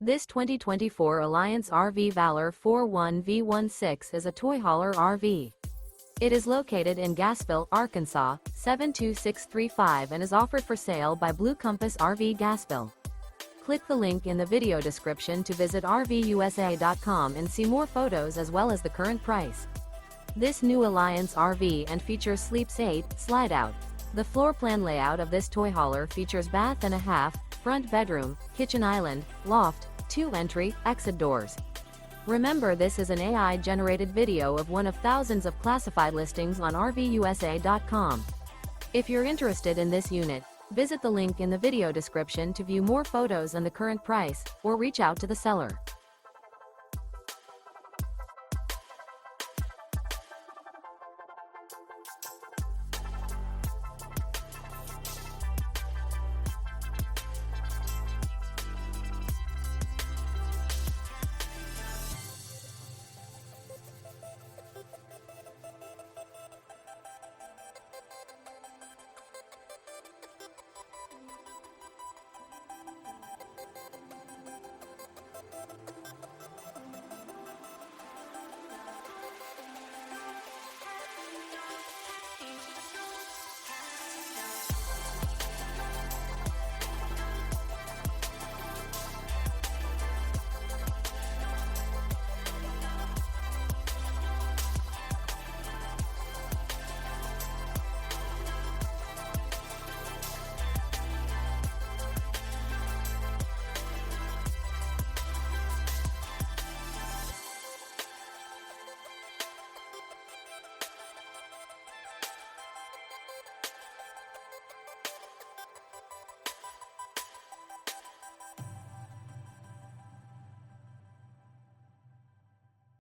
This 2024 Alliance RV Valor 41V16 is a toy hauler RV. It is located in Gassville, Arkansas, 72635 and is offered for sale by Blue Compass RV Gassville. Click the link in the video description to visit RVUSA.com and see more photos as well as the current price. This new Alliance RV and features Sleep 8 Slideout. The floor plan layout of this toy hauler features bath and a half, front bedroom, kitchen island, loft, 2 entry, exit doors. Remember, this is an AI-generated video of one of thousands of classified listings on RVUSA.com. If you're interested in this unit, visit the link in the video description to view more photos and the current price, or reach out to the seller.